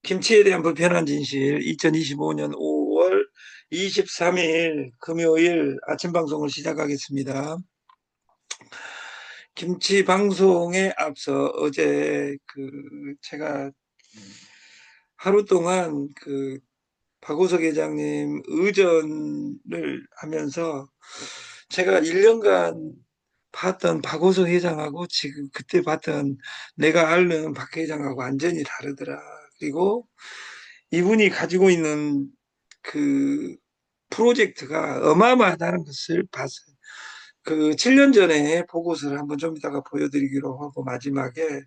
김치에 대한 불편한 진실 2025년 5월 23일 금요일 아침 방송을 시작하겠습니다. 김치 방송에 앞서 어제 제가 하루 동안 박오석 회장님 의전을 하면서 제가 1년간 봤던 박오석 회장하고 지금 그때 봤던 내가 아는 박 회장하고 완전히 다르더라. 그리고 이분이 가지고 있는 그 프로젝트가 어마어마하다는 것을 봤어요. 7년 전에 보고서를 한번 좀 이따가 보여드리기로 하고 마지막에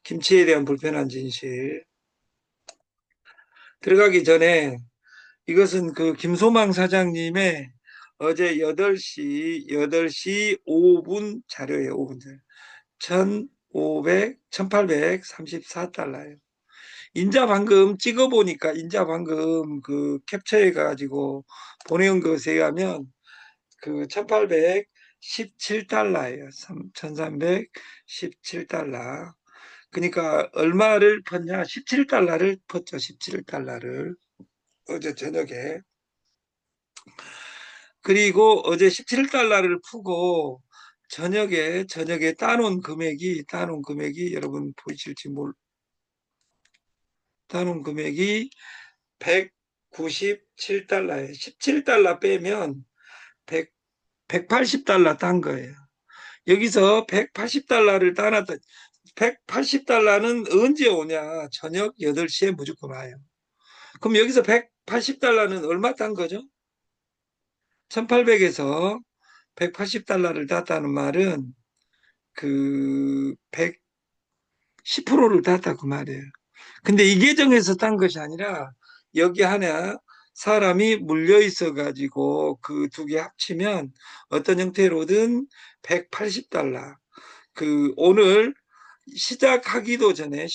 김치에 대한 불편한 진실 들어가기 전에 이것은 김소망 사장님의 어제 8시 5분 자료예요. 5분 자료. 1834달러예요. 인자 방금 찍어보니까 인자 방금 캡처해가지고 보내온 것에 의하면 1817달러예요. 1317달러. 그러니까 얼마를 폈냐? 17달러를 폈죠. 17달러를 어제 저녁에. 그리고 어제 17달러를 푸고 저녁에 따놓은 금액이 여러분 보이실지 따놓은 금액이 197달러예요. 17달러 빼면 100, 180달러 딴 거예요. 여기서 180달러를 따놨다. 180달러는 언제 오냐? 저녁 8시에 무조건 와요. 그럼 여기서 180달러는 얼마 딴 거죠? 1800에서 180달러를 땄다는 말은 10%를 땄다 그 말이에요. 근데 이 계정에서 딴 것이 아니라 여기 하나 사람이 물려 있어 가지고 그 두 개 합치면 어떤 형태로든 180달러. 오늘 시작하기도 전에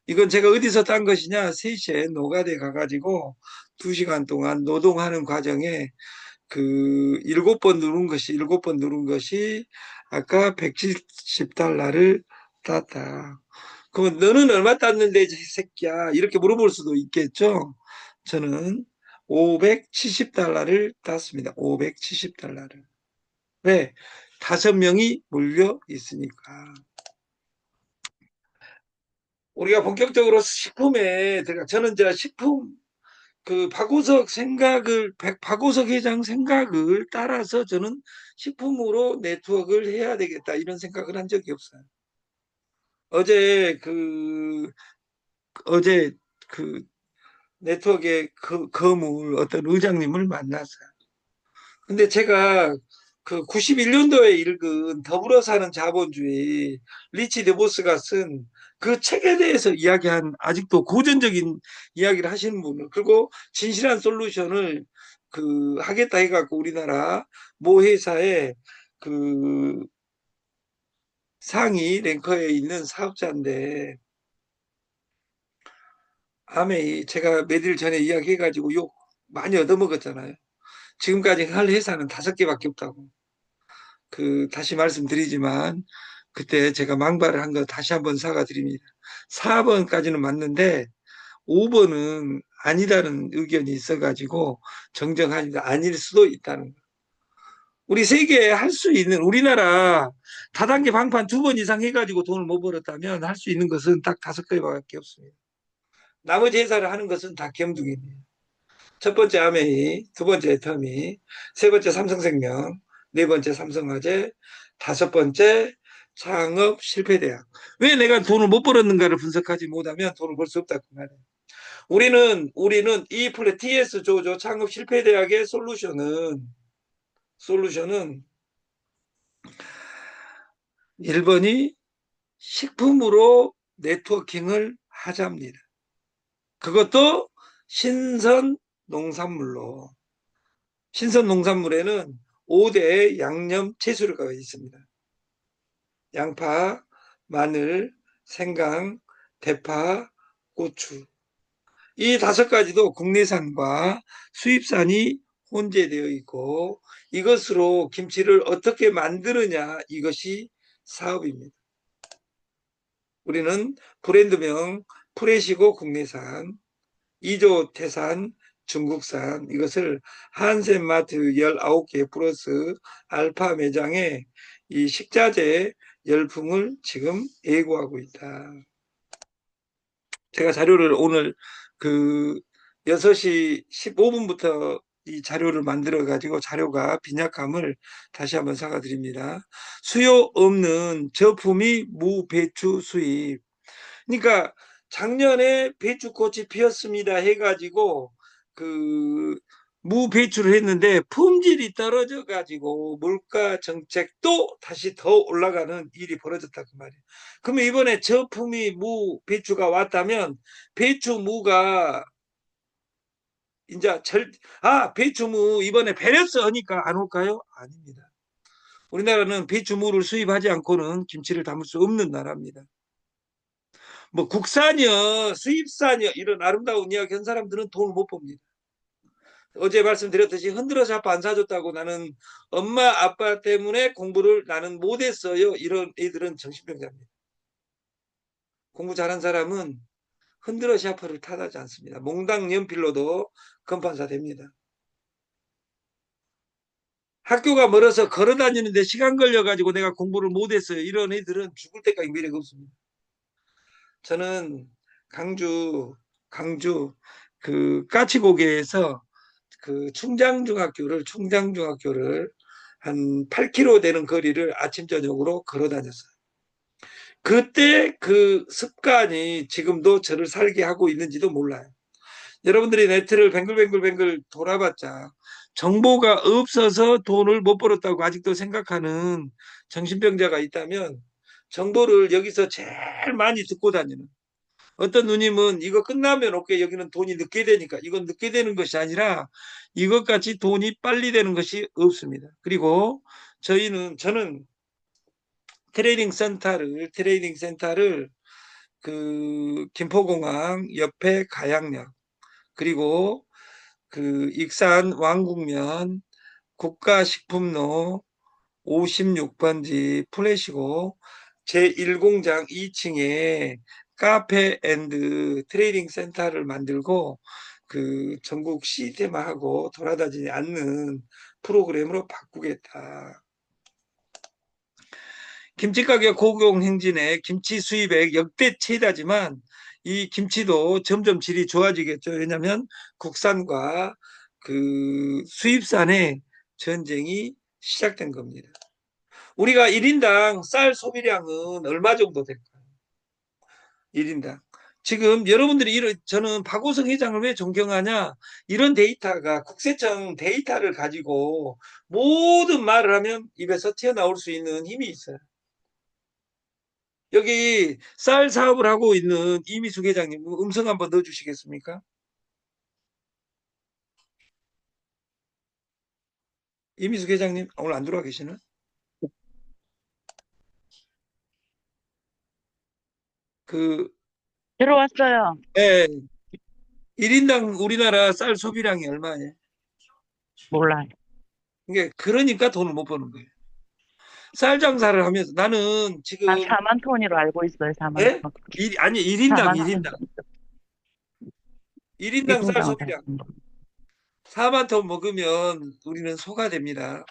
이건 제가 어디서 딴 것이냐? 3시에 노가대 가가지고 2시간 동안 노동하는 과정에 일곱 번 누른 것이 아까 170달러를 땄다. 그러면 너는 얼마 땄는데 이 새끼야 이렇게 물어볼 수도 있겠죠. 저는 570달러를 땄습니다. 570달러를. 왜? 5명이 몰려 있으니까. 우리가 본격적으로 식품에 들어가. 저는 이제 식품 박오석 회장 생각을 따라서 저는 식품으로 네트워크를 해야 되겠다 이런 생각을 한 적이 없어요. 어제 어제 그 네트워크의 거물 어떤 의장님을 만났어요. 근데 제가 91년도에 읽은 더불어 사는 자본주의 리치 드보스가 쓴 그 책에 대해서 이야기한 아직도 고전적인 이야기를 하시는 분을 그리고 진실한 솔루션을 하겠다 해갖고 우리나라 모 회사의 그 상위 랭커에 있는 사업자인데 아메이 제가 몇일 전에 이야기해가지고 욕 많이 얻어먹었잖아요. 지금까지 할 회사는 5개밖에 없다고. 다시 말씀드리지만 그때 제가 망발을 한 거 다시 한번 사과드립니다. 4번까지는 맞는데 5번은 아니다는 의견이 있어가지고 정정하니까 아닐 수도 있다는 거. 우리 세계에 할 수 있는 우리나라 다단계 방판 2번 이상 해가지고 돈을 못 벌었다면 할 수 있는 것은 딱 5개밖에 없습니다. 나머지 회사를 하는 것은 다 겸둥이네요. 첫 번째 아메이, 두 번째 터미, 세 번째 삼성생명, 네 번째 삼성화재, 다섯 번째 창업 실패대학. 왜 내가 돈을 못 벌었는가를 분석하지 못하면 돈을 벌 수 없다 그 말이에요. 우리는 이 플랫 TS 조조 창업 실패대학의 솔루션은 1번이 식품으로 네트워킹을 하자입니다. 그것도 신선 농산물로. 신선 농산물에는 5대 양념 채소류가 있습니다. 양파, 마늘, 생강, 대파, 고추. 이 5가지도 국내산과 수입산이 혼재되어 있고 이것으로 김치를 어떻게 만드느냐 이것이 사업입니다. 우리는 브랜드명 프레시고 국내산, 이조태산 중국산, 이것을 한센마트 19개 플러스 알파 매장에 이 식자재 열풍을 지금 예고하고 있다. 제가 자료를 오늘 그 6시 15분부터 이 자료를 만들어 가지고 자료가 빈약함을 다시 한번 사과드립니다. 수요 없는 저품위 무배추 수입. 그러니까 작년에 배추꽃이 피었습니다 해가지고 그 무배추를 했는데 품질이 떨어져 가지고 물가 정책도 다시 더 올라가는 일이 벌어졌다 그 말이에요. 그러면 이번에 저품위 무배추가 왔다면 배추 무가 이제 배추 무 이번에 배렸어 하니까 안 올까요? 아닙니다. 우리나라는 배추 무를 수입하지 않고는 김치를 담을 수 없는 나라입니다. 뭐 국산이요, 수입산이요 이런 아름다운 이야기 한 사람들은 돈을 못 법니다. 어제 말씀드렸듯이 흔들어서 아빠 안 사줬다고 나는 엄마 아빠 때문에 공부를 나는 못했어요. 이런 애들은 정신병자입니다. 공부 잘한 사람은 흔들어 샤프를 탓하지 않습니다. 몽당 연필로도 건판사 됩니다. 학교가 멀어서 걸어 다니는데 시간 걸려가지고 내가 공부를 못했어요. 이런 애들은 죽을 때까지 미래가 없습니다. 저는 강주 그 까치고개에서 그 충장중학교를 한 8km 되는 거리를 아침 저녁으로 걸어 다녔어요. 그때 그 습관이 지금도 저를 살게 하고 있는지도 몰라요. 여러분들이 네트를 뱅글뱅글 돌아봤자 정보가 없어서 돈을 못 벌었다고 아직도 생각하는 정신병자가 있다면 정보를 여기서 제일 많이 듣고 다니는 어떤 누님은 이거 끝나면 오케이 여기는 돈이 늦게 되니까 이건 늦게 되는 것이 아니라 이것같이 돈이 빨리 되는 것이 없습니다. 그리고 저는 트레이닝 센터를 그 김포공항 옆에 가양역 그리고 그 익산 왕국면 국가식품로 56번지 플래시고 제1공장 2층에 카페 앤드 트레이딩 센터를 만들고 그 전국 시스템화하고 돌아다니지 않는 프로그램으로 바꾸겠다. 김치 가격 고공 행진에 김치 수입액 역대 최다지만 이 김치도 점점 질이 좋아지겠죠. 왜냐하면 국산과 그 수입산의 전쟁이 시작된 겁니다. 우리가 1인당 쌀 소비량은 얼마 정도 될까요? 1인당. 지금 여러분들이 저는 박호성 회장을 왜 존경하냐? 이런 데이터가 국세청 데이터를 가지고 모든 말을 하면 입에서 튀어나올 수 있는 힘이 있어요. 여기 쌀 사업을 하고 있는 이미숙 회장님 음성 한번 넣어주시겠습니까? 이미숙 회장님 오늘 안 들어와 계시나? 그 들어왔어요. 예, 1인당 우리나라 쌀 소비량이 얼마예요? 몰라요. 이게 그러니까 돈을 못 버는 거예요. 쌀 장사를 하면서 나는 한 지금 4만 톤으로 알고 있어요. 4만 예? 톤. 아니 1인당 4만 원 1인당 정도. 1인당 쌀 1인당은 잘 소비량 모르 4만 톤 먹으면 우리는 소가 됩니다.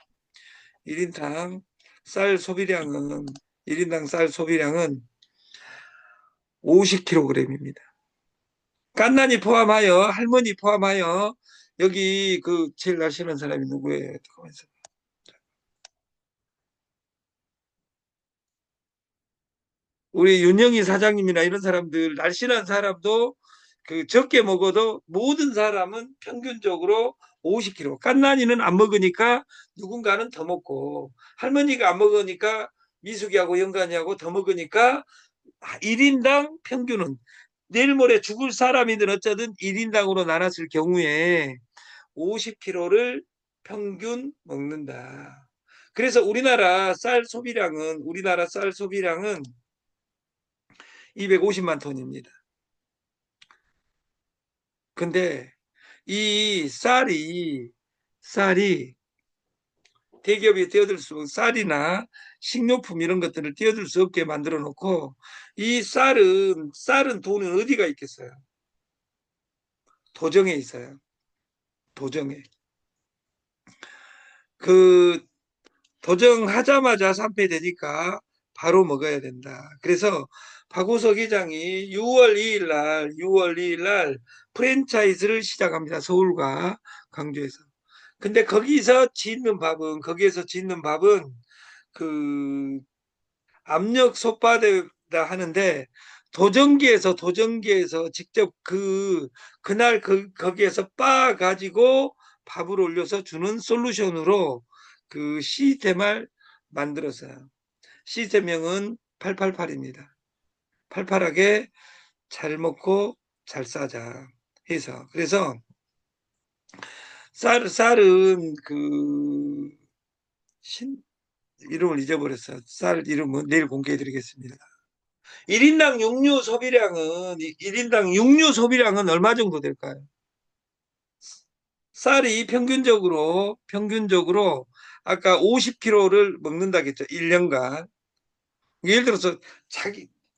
1인당 쌀 소비량은 1인당 쌀 소비량은 50kg입니다. 갓난이 포함하여 할머니 포함하여 여기 그 제일 날씬한 사람이 누구예요? 잠깐만요. 우리 윤영희 사장님이나 이런 사람들 날씬한 사람도 그 적게 먹어도 모든 사람은 평균적으로 50kg. 갓난이는 안 먹으니까 누군가는 더 먹고 할머니가 안 먹으니까 미숙이하고 영간이하고 더 먹으니까 1인당 평균은 내일 모레 죽을 사람이든 어쩌든 1인당으로 나눴을 경우에 50kg를 평균 먹는다. 그래서 우리나라 쌀 소비량은 250만 톤입니다. 근데 이 쌀이 대기업이 뛰어들 수, 쌀이나 식료품 이런 것들을 뛰어들 수 없게 만들어 놓고, 이 쌀은 돈은 어디가 있겠어요? 도정에 있어요. 도정에. 그 도정하자마자 산패되니까 바로 먹어야 된다. 그래서 박우석 회장이 6월 2일 날 프랜차이즈를 시작합니다. 서울과 광주에서. 근데 거기에서 짓는 밥은 그 압력 솥바다 하는데 도전기에서 직접 그날 거기에서 빻아 가지고 밥을 올려서 주는 솔루션으로 그 시스템을 만들었어요. 시스템명은 888입니다. 팔팔하게 잘 먹고 잘 싸자 해서. 그래서 쌀은 이름을 잊어버렸어요. 쌀 이름은 내일 공개해 드리겠습니다. 1인당 육류 소비량은 얼마 정도 될까요? 쌀이 평균적으로 아까 50kg를 먹는다겠죠. 1년간. 예를 들어서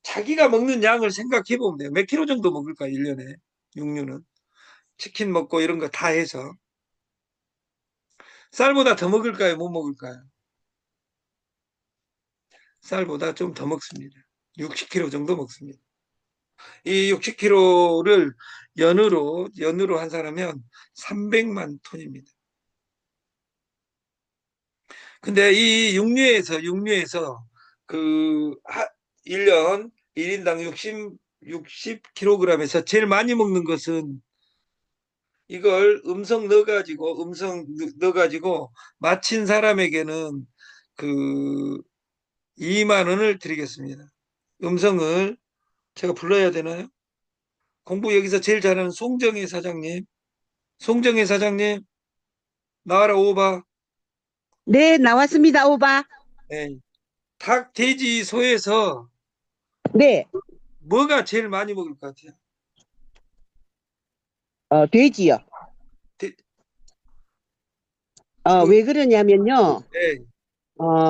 자기가 먹는 양을 생각해 보면 돼요. 몇 킬로 정도 먹을까, 1년에? 육류는. 치킨 먹고 이런 거 다 해서. 쌀보다 더 먹을까요? 못 먹을까요? 쌀보다 좀 더 먹습니다. 60kg 정도 먹습니다. 이 60kg를 연으로 환산하면 300만 톤입니다. 근데 이 육류에서 그 1년 1인당 60kg에서 제일 많이 먹는 것은 이걸 음성 넣어가지고 마친 사람에게는 그 2만 원을 드리겠습니다. 음성을 제가 불러야 되나요? 공부 여기서 제일 잘하는 송정혜 사장님, 나와라 오바. 네, 나왔습니다, 오바. 네. 닭, 돼지, 소에서 네, 뭐가 제일 많이 먹을 것 같아요? 돼지요. 돼- 왜 그러냐면요. 네,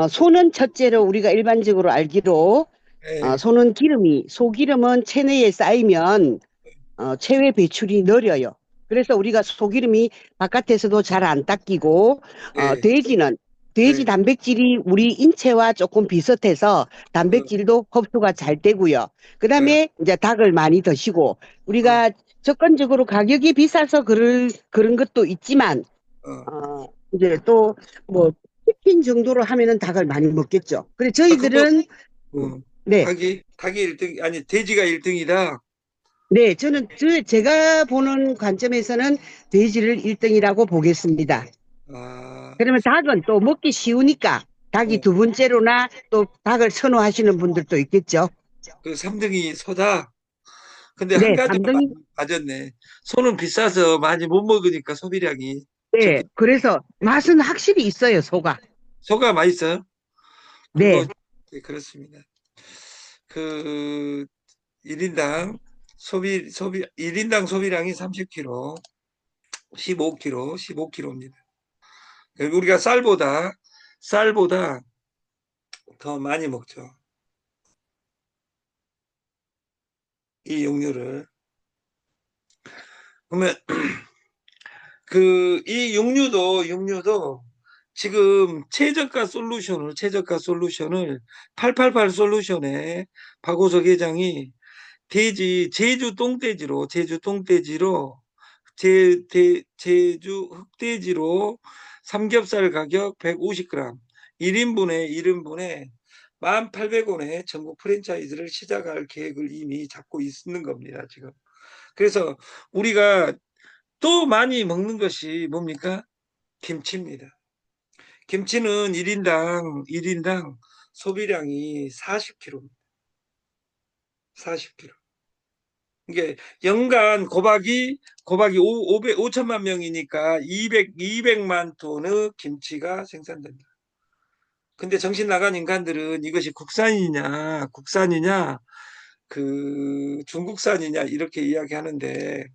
소는 첫째로 우리가 일반적으로 알기로, 네, 소는 소기름은 체내에 쌓이면, 체외 배출이 느려요. 그래서 우리가 소기름이 바깥에서도 잘 안 닦이고, 네, 돼지 네. 단백질이 우리 인체와 조금 비슷해서 어, 단백질도 흡수가 잘 되고요. 그 어, 다음에 이제 닭을 많이 드시고, 어, 우리가 접근적으로 가격이 비싸서 그런 것도 있지만, 어. 이제 또, 뭐, 치킨 정도로 하면은 닭을 많이 먹겠죠. 그래, 그거, 저희들은, 어, 네, 닭이 1등, 아니, 돼지가 1등이다. 네, 제가 보는 관점에서는 돼지를 1등이라고 보겠습니다. 아, 그러면 닭은 또 먹기 쉬우니까 닭이 어, 두 번째로나 또 닭을 선호하시는 분들도 있겠죠. 그 3등이 소다. 근데 한 네, 가지만 3등이, 맞았네. 소는 비싸서 많이 못 먹으니까 소비량이 네, 적게. 그래서 맛은 확실히 있어요, 소가. 소가 맛있어요? 그거, 네, 네, 그렇습니다. 그, 1인당 1인당 소비량이 30kg, 15kg입니다. 우리가 쌀보다 더 많이 먹죠. 이 육류를. 그러면 이 육류도 지금 최저가 솔루션을 888 솔루션에 박오석 회장이 제주 똥돼지로 제주 흑돼지로 삼겹살 가격 150g 1인분에 1,800원에 전국 프랜차이즈를 시작할 계획을 이미 잡고 있는 겁니다, 지금. 그래서 우리가 또 많이 먹는 것이 뭡니까? 김치입니다. 김치는 1인당 소비량이 40kg입니다. 40kg. 이게 연간 고박이 5천만 명이니까 200만 톤의 김치가 생산된다. 근데 정신 나간 인간들은 이것이 국산이냐, 중국산이냐 이렇게 이야기하는데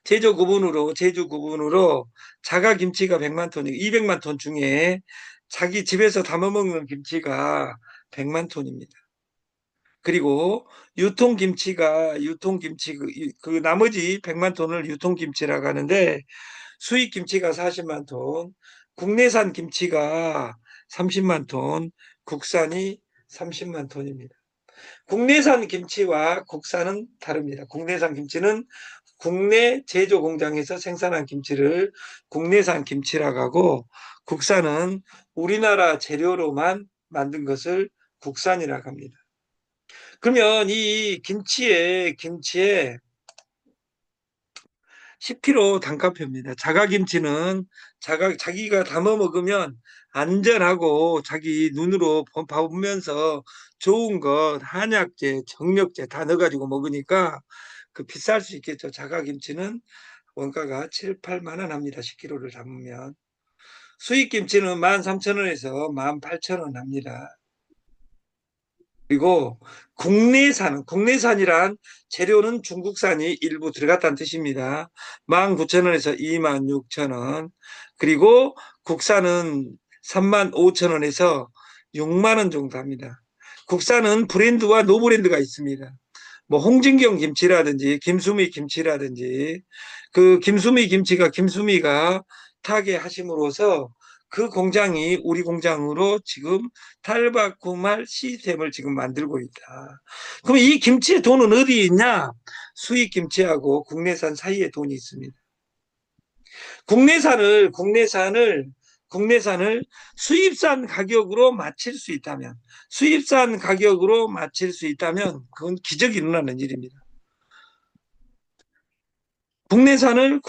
제주 구분으로 자가 김치가 100만 톤이고 200만 톤 중에 자기 집에서 담아 먹는 김치가 100만 톤입니다. 그리고 유통김치 그 나머지 100만 톤을 유통김치라고 하는데 수입 김치가 40만 톤, 국내산 김치가 30만 톤, 국산이 30만 톤입니다. 국내산 김치와 국산은 다릅니다. 국내산 김치는 국내 제조 공장에서 생산한 김치를 국내산 김치라고 하고 국산은 우리나라 재료로만 만든 것을 국산이라고 합니다. 그러면 이 김치에 10kg 단가표입니다. 자가김치는 자기가 담아 먹으면 안전하고 자기 눈으로 보면서 좋은 것, 한약재, 정력재 다 넣어가지고 먹으니까 그 비쌀 수 있겠죠. 자가김치는 원가가 7, 8만 원 합니다. 10kg를 담으면. 수입김치는 13,000원에서 18,000원 합니다. 그리고 국내산이란 재료는 중국산이 일부 들어갔다는 뜻입니다. 19,000원에서 26,000원. 그리고 국산은 35,000원에서 6만 원 정도 합니다. 국산은 브랜드와 노브랜드가 있습니다. 뭐 홍진경 김치라든지 김수미 김치라든지 그 김수미 김치가 김수미가 타계하심으로써 그 공장이 우리 공장으로 지금 탈바꿈할 시스템을 지금 만들고 있다. 그럼 이 김치의 돈은 어디 있냐? 수입 김치하고 국내산 사이에 돈이 있습니다. 국내산을 수입산 가격으로 맞출 수 있다면 그건 기적이 일어나는 일입니다. 국내산을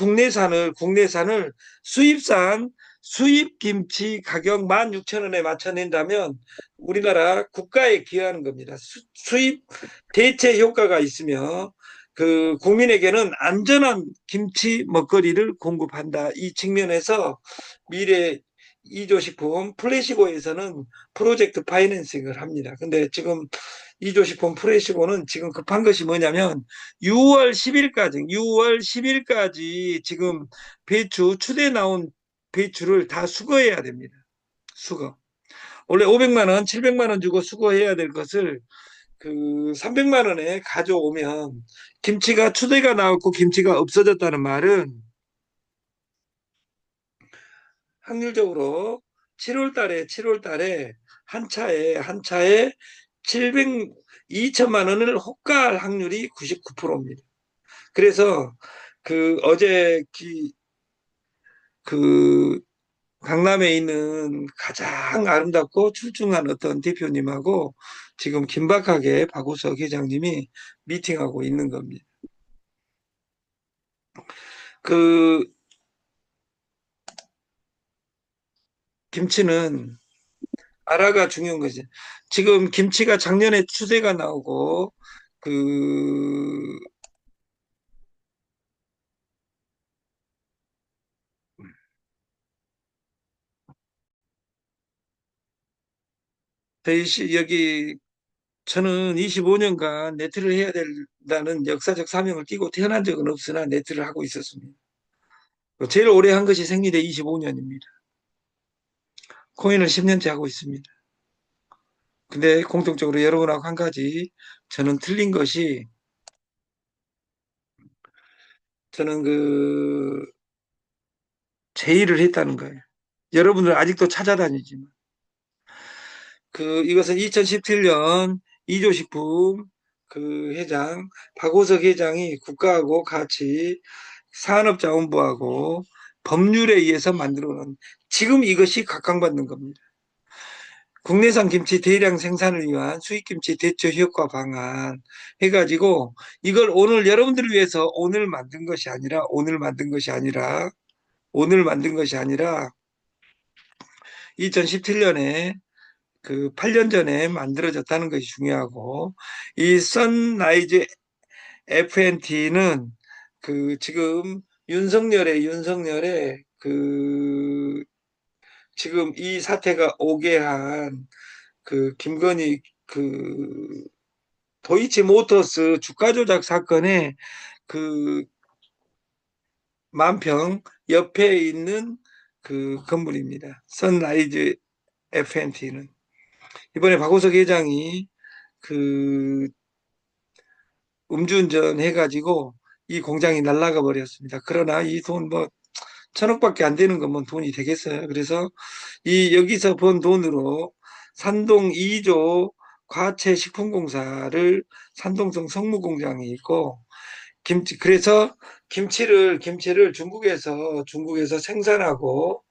수입 김치 가격 16,000원에 맞춰낸다면 우리나라 국가에 기여하는 겁니다. 수입 대체 효과가 있으며 그 국민에게는 안전한 김치 먹거리를 공급한다. 이 측면에서 미래 2조식품 플래시고에서는 프로젝트 파이낸싱을 합니다. 근데 지금 2조식품 플래시고는 지금 급한 것이 뭐냐면 6월 10일까지 지금 추대 나온 배추를 다 수거해야 됩니다. 수거. 원래 500만 원, 700만 원 주고 수거해야 될 것을 그 300만 원에 가져오면 김치가 추대가 나왔고 김치가 없어졌다는 말은 확률적으로 7월 달에 한 차에 2천만 원을 호가할 확률이 99%입니다. 그래서 어제 그 강남에 있는 가장 아름답고 출중한 어떤 대표님하고 지금 긴박하게 박우석 회장님이 미팅하고 있는 겁니다. 그 김치는 아라가 중요한 거지. 지금 김치가 작년에 추세가 나오고 여기 저는 25년간 네트를 해야 된다는 역사적 사명을 띠고 태어난 적은 없으나 네트를 하고 있었습니다. 제일 오래 한 것이 생리대 25년입니다. 코인을 10년째 하고 있습니다. 근데 공통적으로 여러분하고 한 가지 저는 틀린 것이 저는 제의를 했다는 거예요. 여러분들 아직도 찾아다니지만 이것은 2017년 이조식품 회장 박오석 회장이 국가하고 같이 산업자원부하고 법률에 의해서 만들어 놓은 지금 이것이 각광받는 겁니다. 국내산 김치 대량 생산을 위한 수입김치 대처 효과 방안 해가지고 이걸 오늘 여러분들을 위해서 오늘 만든 것이 아니라 2017년에 8년 전에 만들어졌다는 것이 중요하고 이 선라이즈 FNT는 지금 윤석열의 지금 이 사태가 오게 한 김건희 도이치모터스 주가 조작 사건에 만평 옆에 있는 그 건물입니다. 선라이즈 F&T는. 이번에 박우석 회장이 그 음주운전 해가지고 이 공장이 날아가 버렸습니다. 그러나 이 돈 뭐 1,000억밖에 안 되는 건 뭐 돈이 되겠어요. 그래서 이 여기서 번 돈으로 산동 2조 과채식품공사를 산동성 성무공장이 있고 그래서 김치를 중국에서 생산하고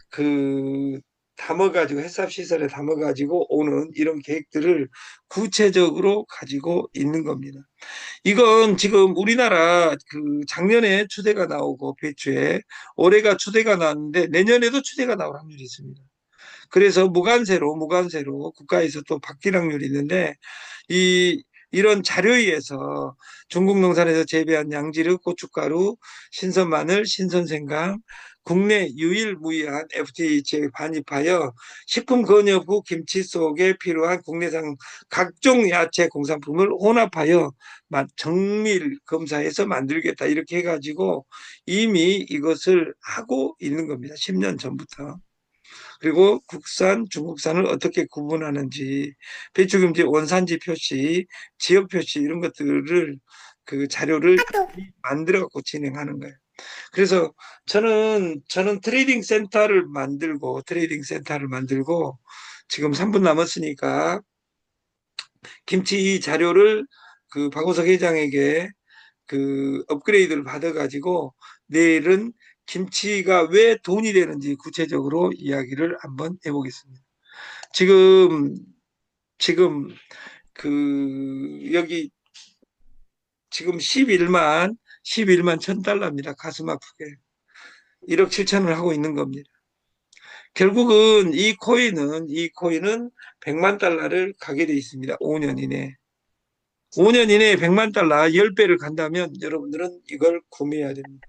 그 담아가지고 햇삽시설에 담아가지고 오는 이런 계획들을 구체적으로 가지고 있는 겁니다. 이건 지금 우리나라 그 작년에 추대가 나오고 배추에 올해가 추대가 나왔는데 내년에도 추대가 나올 확률이 있습니다. 그래서 무관세로 국가에서 또 바뀔 확률이 있는데 이런 자료위에서 중국 농산에서 재배한 양지르, 고춧가루, 신선 마늘, 신선 생강, 국내 유일무이한 FTA에 반입하여 식품건협 김치 속에 필요한 국내산 각종 야채 공산품을 혼합하여 정밀 검사해서 만들겠다 이렇게 해가지고 이미 이것을 하고 있는 겁니다. 10년 전부터. 그리고 국산, 중국산을 어떻게 구분하는지, 배추김치 원산지 표시, 지역 표시 이런 것들을 그 자료를 만들어 갖고 진행하는 거예요. 그래서 저는 트레이딩 센터를 만들고 지금 3분 남았으니까 김치 자료를 그 박호석 회장에게 그 업그레이드를 받아가지고 내일은 김치가 왜 돈이 되는지 구체적으로 이야기를 한번 해보겠습니다. 지금 지금 여기 지금 11만 1,000달러입니다. 가슴 아프게 1억 7천을 하고 있는 겁니다. 결국은 이 코인은 100만 달러를 가게 돼 있습니다. 5년 이내. 5년 이내에 100만 달러 10배를 간다면 여러분들은 이걸 구매해야 됩니다.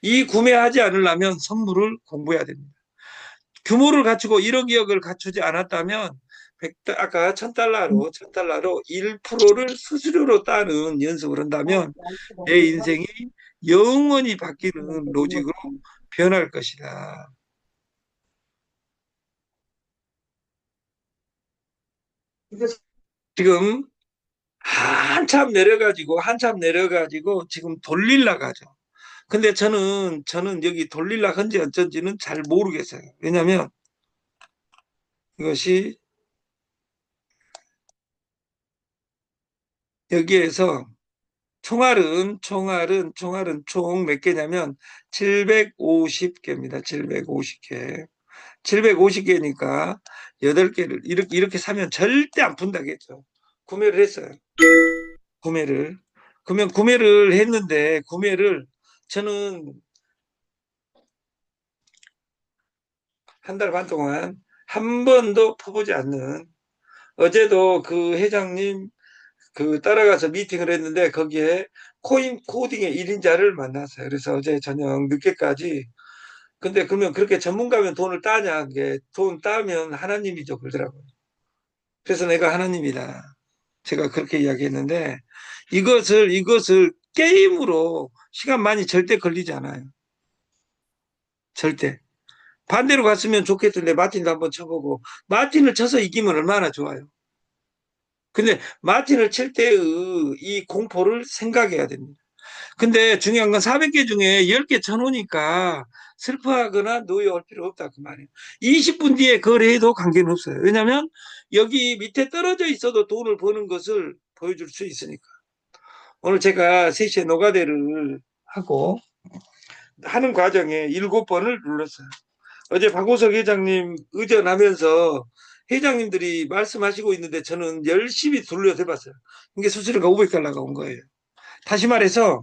이 구매하지 않으려면 선물을 공부해야 됩니다. 규모를 갖추고 1억 2억을 갖추지 않았다면 아까 1,000달러로 1%를 수수료로 따는 연습을 한다면 내 인생이 영원히 바뀌는 로직으로 변할 것이다. 지금 한참 내려가지고 지금 돌릴라 가죠. 근데 저는 여기 돌릴라 한지 어쩐지는 잘 모르겠어요. 왜냐면 이것이 여기에서 총알은 총 몇 개냐면 750개입니다. 750개. 750개니까 8개를 이렇게 사면 절대 안 푼다겠죠. 구매를 했어요. 구매를. 그러면 구매를 했는데 저는 한 달 반 동안 한 번도 퍼보지 않는 어제도 그 회장님 그 따라가서 미팅을 했는데 거기에 코인 코딩의 1인자를 만났어요. 그래서 어제 저녁 늦게까지 근데 그러면 그렇게 전문가면 돈을 따냐? 그게 돈 따면 하나님이죠. 그러더라고요. 그래서 내가 하나님이다. 제가 그렇게 이야기했는데 이것을 게임으로 시간 많이 절대 걸리지 않아요. 절대. 반대로 갔으면 좋겠던데 마틴도 한번 쳐보고 마틴을 쳐서 이기면 얼마나 좋아요. 근데 마틴을 칠 때의 이 공포를 생각해야 됩니다. 근데 중요한 건 400개 중에 10개 쳐놓으니까 슬퍼하거나 노여울 필요 없다 그 말이에요. 20분 뒤에 거래해도 관계는 없어요. 왜냐하면 여기 밑에 떨어져 있어도 돈을 버는 것을 보여줄 수 있으니까. 오늘 제가 3시에 노가다를 하고 하는 과정에 7번을 눌렀어요. 어제 박호석 회장님 의전하면서 회장님들이 말씀하시고 있는데 저는 열심히 둘러대봤어요. 이게 수수료가 500달러가 온 거예요. 다시 말해서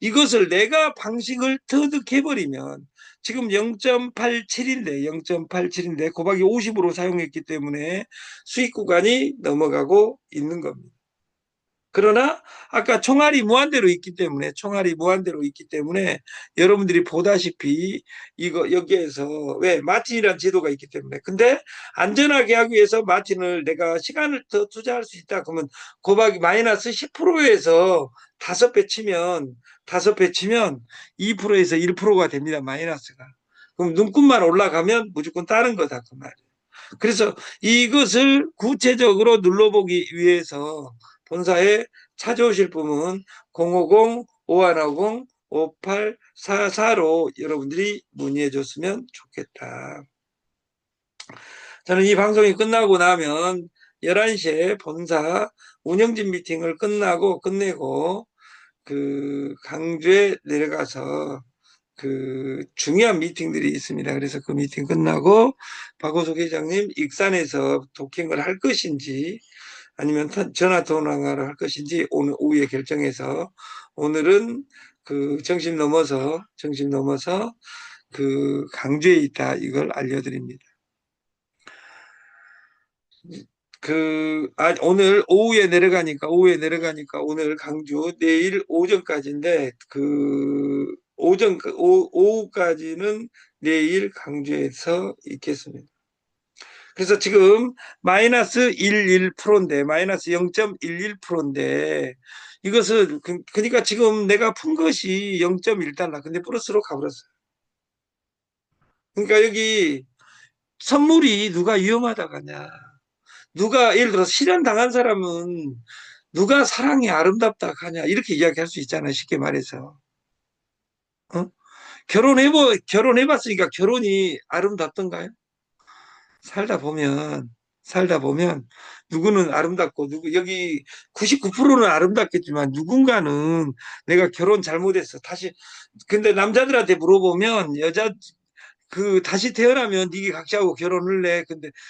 이것을 내가 방식을 터득해버리면 지금 0.87인데 곱하기 50으로 사용했기 때문에 수익 구간이 넘어가고 있는 겁니다. 그러나 아까 총알이 무한대로 있기 때문에 여러분들이 보다시피 이거 여기에서 왜 마틴이라는 제도가 있기 때문에 근데 안전하게 하기 위해서 마틴을 내가 시간을 더 투자할 수 있다 그러면 곱하기 마이너스 10%에서 5배 치면 2%에서 1%가 됩니다. 마이너스가. 그럼 눈금만 올라가면 무조건 다른 거다 그 말이에요. 그래서 이것을 구체적으로 눌러보기 위해서 본사에 찾아오실 분은 050-5150-5844로 여러분들이 문의해 줬으면 좋겠다. 저는 이 방송이 끝나고 나면 11시에 본사 운영진 미팅을 끝내고 그 강주에 내려가서 그 중요한 미팅들이 있습니다. 그래서 그 미팅 끝나고 박호석 회장님 익산에서 도킹을 할 것인지 아니면 전화 통화를 할 것인지 오늘 오후에 결정해서 오늘은 그 정신 넘어서 그 강주에 있다 이걸 알려드립니다. 오늘 오후에 내려가니까 오늘 강주 내일 오전까지인데 오후까지는 내일 강주에서 있겠습니다. 그래서 지금 마이너스 11%인데 마이너스 0.11%인데 이것을 그러니까 지금 내가 푼 것이 0.1달러 근데 플러스로 가버렸어요. 그러니까 여기 선물이 누가 위험하다고 하냐. 누가 예를 들어 실현 당한 사람은 누가 사랑이 아름답다 하냐 이렇게 이야기할 수 있잖아요. 쉽게 말해서. 어? 결혼해봤으니까 결혼이 아름답던가요? 살다 보면 누구는 아름답고 여기 99%는 아름답겠지만 누군가는 내가 결혼 잘못했어. 근데 남자들한테 물어보면 다시 태어나면 니가 각자하고 결혼을 해. 근데